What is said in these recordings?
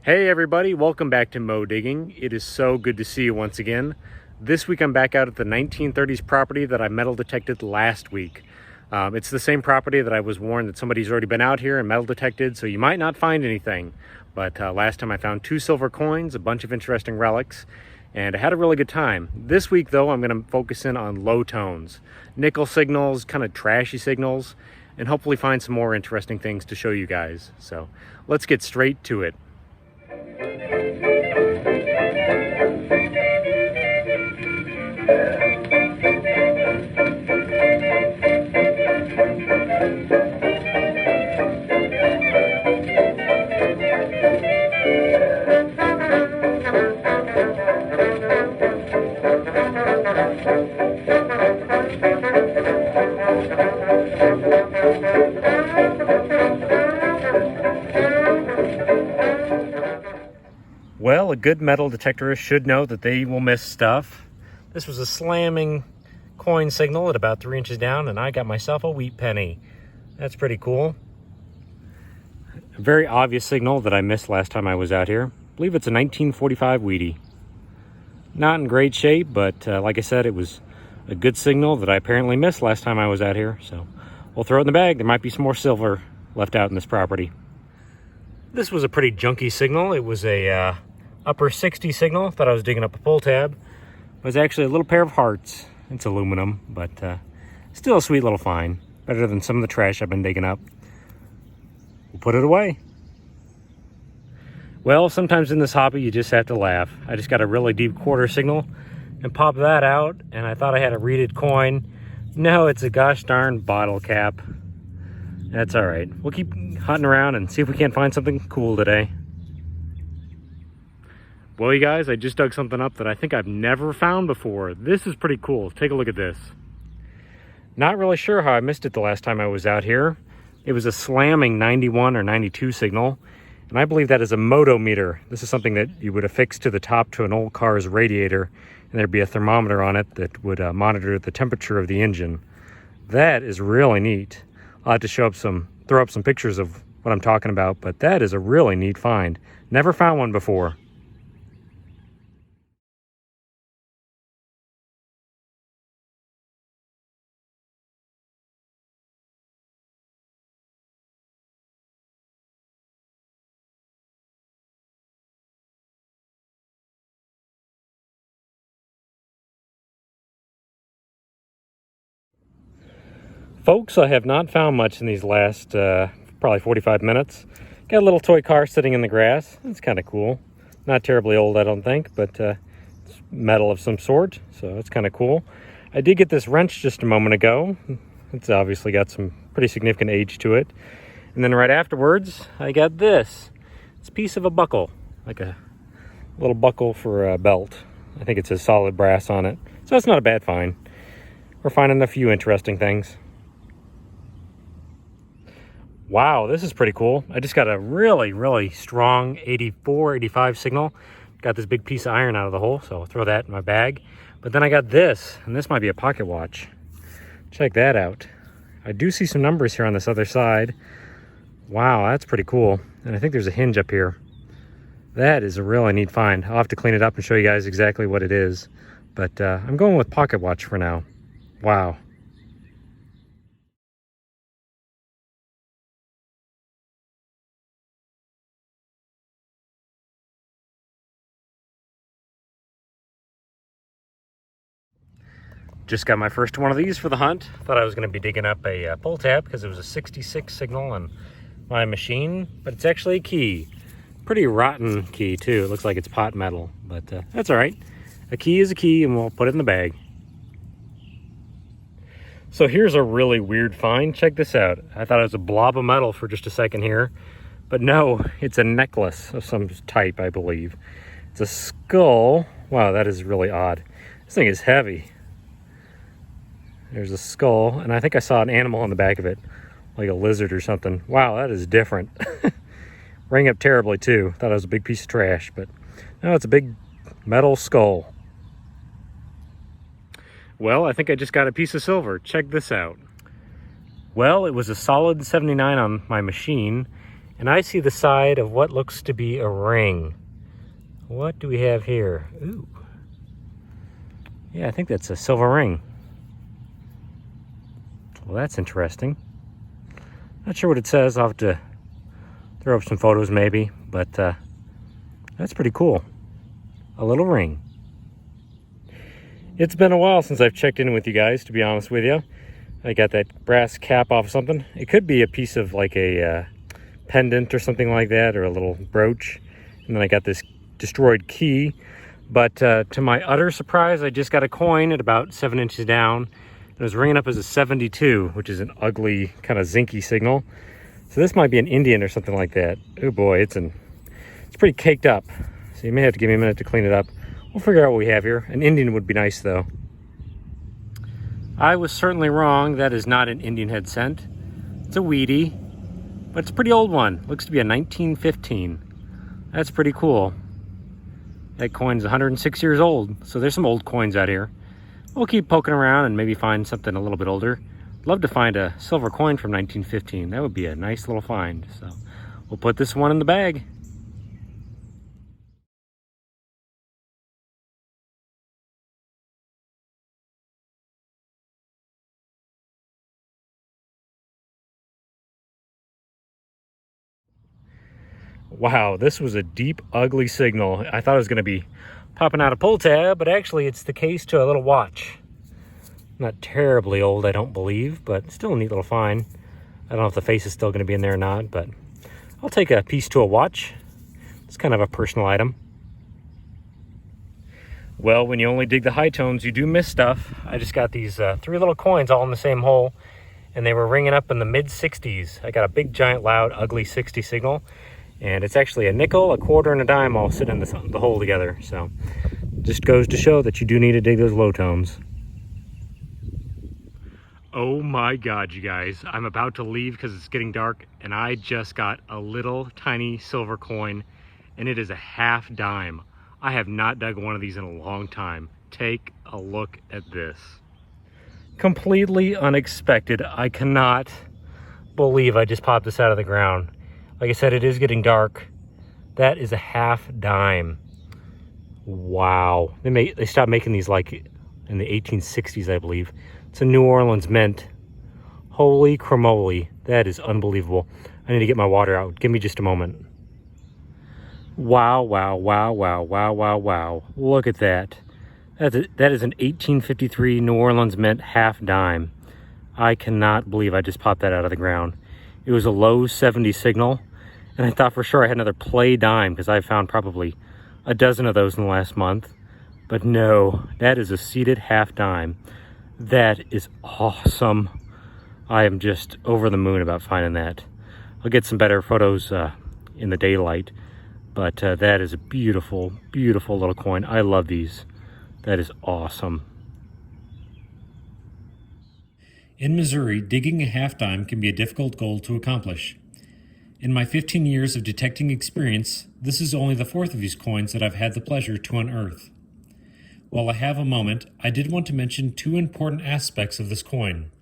Hey everybody, welcome back to Mo Digging. It is so good to see you once again. This week I'm back out at the 1930s property that I metal detected last week. It's the same property that I was warned that somebody's already been out here and metal detected, so you might not find anything. But last time I found 2 silver coins, a bunch of interesting relics, and I had a really good time. This week though, I'm going to focus in on low tones, nickel signals, kind of trashy signals, and hopefully find some more interesting things to show you guys. So let's get straight to it. Well, a good metal detectorist should know that they will miss stuff. This was a slamming coin signal at about 3 inches down, and I got myself a wheat penny. That's pretty cool. A very obvious signal that I missed last time I was out here. I believe it's a 1945 Wheatie. Not in great shape, but like I said, it was a good signal that I apparently missed last time I was out here. So we'll throw it in the bag. There might be some more silver left out in this property. This was a pretty junky signal. It was a upper 60 signal. Thought I was digging up a pull tab. It was actually a little pair of hearts. It's aluminum, but still a sweet little find. Better than some of the trash I've been digging up. We'll put it away. Well, sometimes in this hobby you just have to laugh. I just got a really deep quarter signal and popped that out, and I thought I had a reeded coin. No, it's a gosh darn bottle cap. That's all right. We'll keep hunting around and see if we can't find something cool today. Well, you guys, I just dug something up that I think I've never found before. This is pretty cool. Take a look at this. Not really sure how I missed it the last time I was out here. It was a slamming 91 or 92 signal, and I believe that is a motometer. This is something that you would affix to the top to an old car's radiator, and there'd be a thermometer on it that would monitor the temperature of the engine. That is really neat. I'll have to throw up some pictures of what I'm talking about, but that is a really neat find. Never found one before. Folks, I have not found much in these last probably 45 minutes. Got a little toy car sitting in the grass. It's kind of cool. Not terribly old, I don't think, but it's metal of some sort, so it's kind of cool. I did get this wrench just a moment ago. It's obviously got some pretty significant age to it. And then right afterwards, I got this. It's a piece of a buckle, like a little buckle for a belt. I think it says solid brass on it, so it's not a bad find. We're finding a few interesting things. Wow, this is pretty cool. I just got a really, really strong 84, 85 signal. Got this big piece of iron out of the hole, so I'll throw that in my bag. But then I got this, and this might be a pocket watch. Check that out. I do see some numbers here on this other side. Wow, that's pretty cool. And I think there's a hinge up here. That is a really neat find. I'll have to clean it up and show you guys exactly what it is. But I'm going with pocket watch for now. Wow. Just got my first one of these for the hunt. Thought I was going to be digging up a pull tab because it was a 66 signal on my machine, but it's actually a key. Pretty rotten key too. It looks like it's pot metal, but that's all right. A key is a key, and we'll put it in the bag. So here's a really weird find. Check this out. I thought it was a blob of metal for just a second here, but no, it's a necklace of some type, I believe. It's a skull. Wow, that is really odd. This thing is heavy. There's a skull, and I think I saw an animal on the back of it, like a lizard or something. Wow, that is different. Rang up terribly too. Thought it was a big piece of trash, but no, it's a big metal skull. Well, I think I just got a piece of silver. Check this out. Well, it was a solid 79 on my machine, And I see the side of what looks to be a ring. What do we have here? Ooh. Yeah, I think that's a silver ring. Well, that's interesting. Not sure what it says. I'll have to throw up some photos maybe, but that's pretty cool. A little ring. It's been a while since I've checked in with you guys, to be honest with you. I got that brass cap off something. It could be a piece of like a pendant or something like that, or a little brooch. And then I got this destroyed key. But to my utter surprise, I just got a coin at about 7 inches down. It was ringing up as a 72, which is an ugly kind of zinky signal. So this might be an Indian or something like that. Oh boy, it's pretty caked up. So you may have to give me a minute to clean it up. We'll figure out what we have here. An Indian would be nice though. I was certainly wrong. That is not an Indian head cent. It's a weedy, but it's a pretty old one. Looks to be a 1915. That's pretty cool. That coin's 106 years old, so there's some old coins out here. We'll keep poking around and maybe find something a little bit older. Love to find a silver coin from 1915. That would be a nice little find. So we'll put this one in the bag. Wow, this was a deep, ugly signal. I thought it was going to be popping out a pull tab, but actually it's the case to a little watch. Not terribly old, I don't believe, but still a neat little find. I don't know if the face is still going to be in there or not, but I'll take a piece to a watch. It's kind of a personal item. Well, when you only dig the high tones, you do miss stuff. I just got these 3 little coins all in the same hole, and they were ringing up in the mid-60s. I got a big, giant, loud, ugly 60 signal. And it's actually a nickel, a quarter, and a dime all sitting in the hole together. So just goes to show that you do need to dig those low tones. Oh my God, you guys. I'm about to leave because it's getting dark, and I just got a little tiny silver coin, and it is a half dime. I have not dug one of these in a long time. Take a look at this. Completely unexpected. I cannot believe I just popped this out of the ground. Like I said, it is getting dark. That is a half dime. Wow. They stopped making these like in the 1860s, I believe. It's a New Orleans mint. Holy cramoly. That is unbelievable. I need to get my water out. Give me just a moment. Wow, wow, wow, wow, wow, wow, wow. Look at that. That is an 1853 New Orleans mint half dime. I cannot believe I just popped that out of the ground. It was a low 70 signal. And I thought for sure I had another play dime because I found probably a dozen of those in the last month. But no, that is a seated half dime. That is awesome. I am just over the moon about finding that. I'll get some better photos in the daylight. But that is a beautiful, beautiful little coin. I love these. That is awesome. In Missouri, digging a half dime can be a difficult goal to accomplish. In my 15 years of detecting experience, this is only the 4th of these coins that I've had the pleasure to unearth. While I have a moment, I did want to mention 2 important aspects of this coin.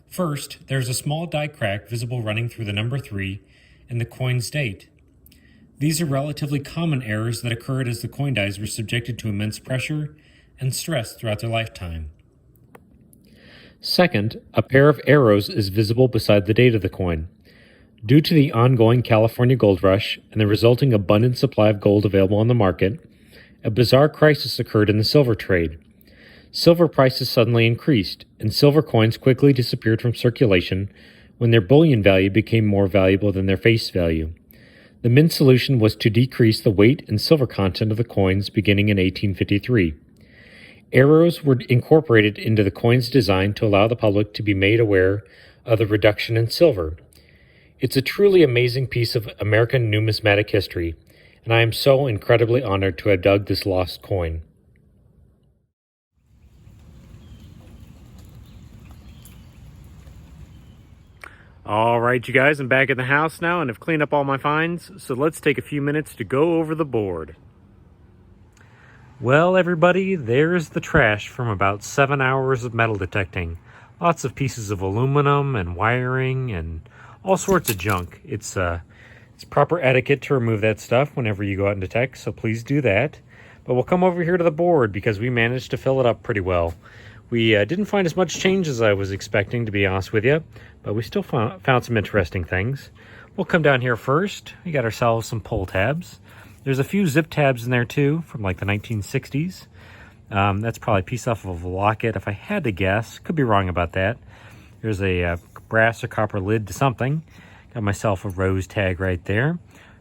First, there's a small die crack visible running through the number 3 and the coin's date. These are relatively common errors that occurred as the coin dies were subjected to immense pressure and stress throughout their lifetime. Second, a pair of arrows is visible beside the date of the coin. Due to the ongoing California gold rush and the resulting abundant supply of gold available on the market, a bizarre crisis occurred in the silver trade. Silver prices suddenly increased, and silver coins quickly disappeared from circulation when their bullion value became more valuable than their face value. The mint solution was to decrease the weight and silver content of the coins beginning in 1853. Arrows were incorporated into the coin's design to allow the public to be made aware of the reduction in silver. It's a truly amazing piece of American numismatic history, and I am so incredibly honored to have dug this lost coin. All right, you guys, I'm back in the house now and have cleaned up all my finds, so let's take a few minutes to go over the board. Well, everybody, there's the trash from about 7 hours of metal detecting. Lots of pieces of aluminum and wiring and all sorts of junk. It's It's proper etiquette to remove that stuff whenever you go out and detect, so please do that. But we'll come over here to the board because we managed to fill it up pretty well. We didn't find as much change as I was expecting, to be honest with you, but we still found some interesting things. We'll come down here first. We got ourselves some pull tabs. There's a few zip tabs in there too, from like the 1960s. That's probably a piece off of a locket, if I had to guess. Could be wrong about that. There's a brass or copper lid to something. Got myself a rose tag right there.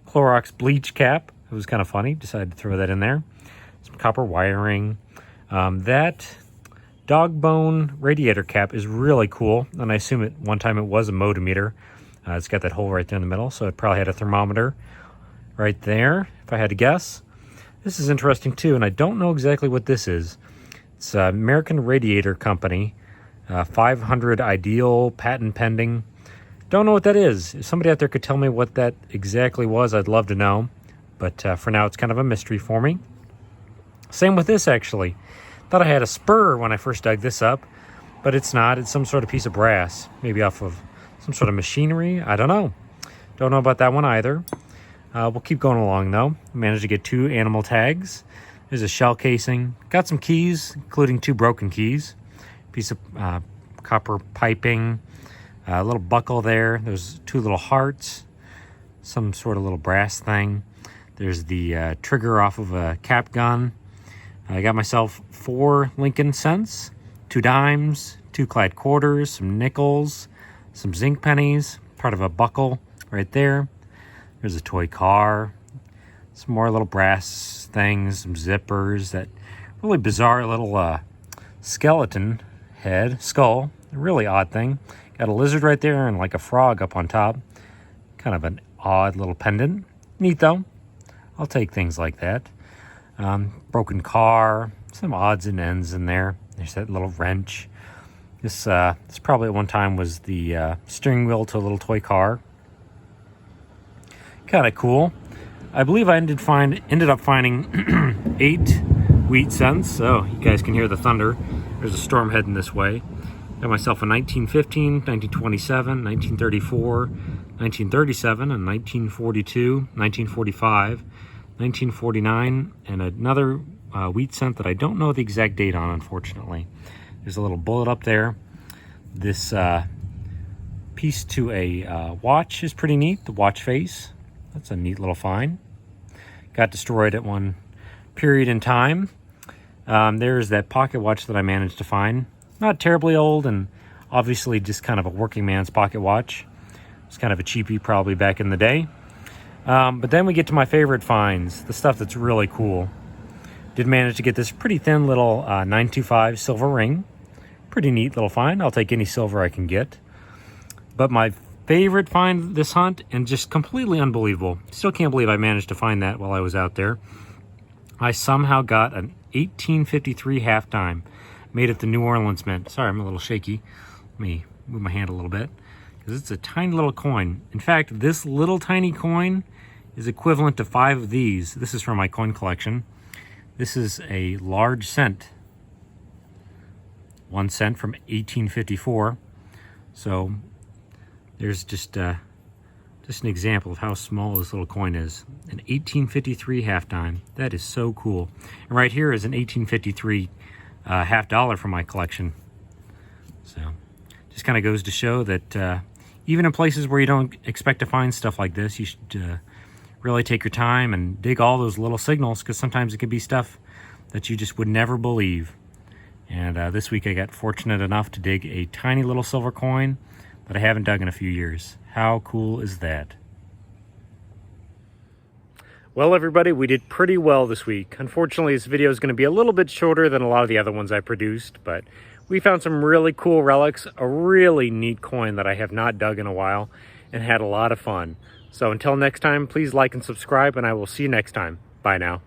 Clorox bleach cap. It was kind of funny. Decided to throw that in there. Some copper wiring. That dog bone radiator cap is really cool, and I assume at one time it was a motometer. It's got that hole right there in the middle, so it probably had a thermometer right there, if I had to guess. This is interesting too, and I don't know exactly what this is. It's American Radiator Company, 500 ideal, patent pending. Don't know what that is. If somebody out there could tell me what that exactly was, I'd love to know. But for now, it's kind of a mystery for me. Same with this, actually. Thought I had a spur when I first dug this up, but it's not. It's some sort of piece of brass, maybe off of some sort of machinery. I don't know. Don't know about that one either. We'll keep going along, though. Managed to get 2 animal tags. There's a shell casing. Got some keys, including 2 broken keys. Piece of copper piping. A little buckle there. There's 2 little hearts. Some sort of little brass thing. There's the trigger off of a cap gun. I got myself 4 Lincoln cents, 2 dimes, 2 Clyde quarters, some nickels, some zinc pennies, part of a buckle right there. There's a toy car, some more little brass things, some zippers, that really bizarre little skeleton head, skull, a really odd thing. Got a lizard right there and like a frog up on top. Kind of an odd little pendant. Neat though. I'll take things like that. Broken car, some odds and ends in there. There's that little wrench. This probably at one time was the steering wheel to a little toy car. Kind of cool. I believe I ended up finding 8 wheat cents. So you guys can hear the thunder. There's a storm heading this way. Got myself a 1915, 1927, 1934, 1937, and 1942, 1945. 1949, and another wheat cent that I don't know the exact date on, unfortunately. There's a little bullet up there. This piece to a watch is pretty neat, the watch face. That's a neat little find. Got destroyed at one period in time. There's that pocket watch that I managed to find. Not terribly old, and obviously just kind of a working man's pocket watch. It's kind of a cheapie probably back in the day. But then we get to my favorite finds, the stuff that's really cool. Did manage to get this pretty thin little 925 silver ring. Pretty neat little find. I'll take any silver I can get. But my favorite find this hunt, and just completely unbelievable. Still can't believe I managed to find that while I was out there. I somehow got an 1853 half dime made at the New Orleans Mint. Sorry, I'm a little shaky. Let me move my hand a little bit, because it's a tiny little coin. In fact, this little tiny coin is equivalent to 5 of these. This is from my coin collection. This is a large cent. 1 cent from 1854. So there's just an example of how small this little coin is. An 1853 half dime. That is so cool. And right here is an 1853 half dollar from my collection. So just kind of goes to show that even in places where you don't expect to find stuff like this, you should really take your time and dig all those little signals, because sometimes it could be stuff that you just would never believe. And this week I got fortunate enough to dig a tiny little silver coin that I haven't dug in a few years. How cool is that? Well, everybody, we did pretty well this week. Unfortunately, this video is going to be a little bit shorter than a lot of the other ones I produced, but we found some really cool relics, a really neat coin that I have not dug in a while, and had a lot of fun. So until next time, please like and subscribe, and I will see you next time. Bye now.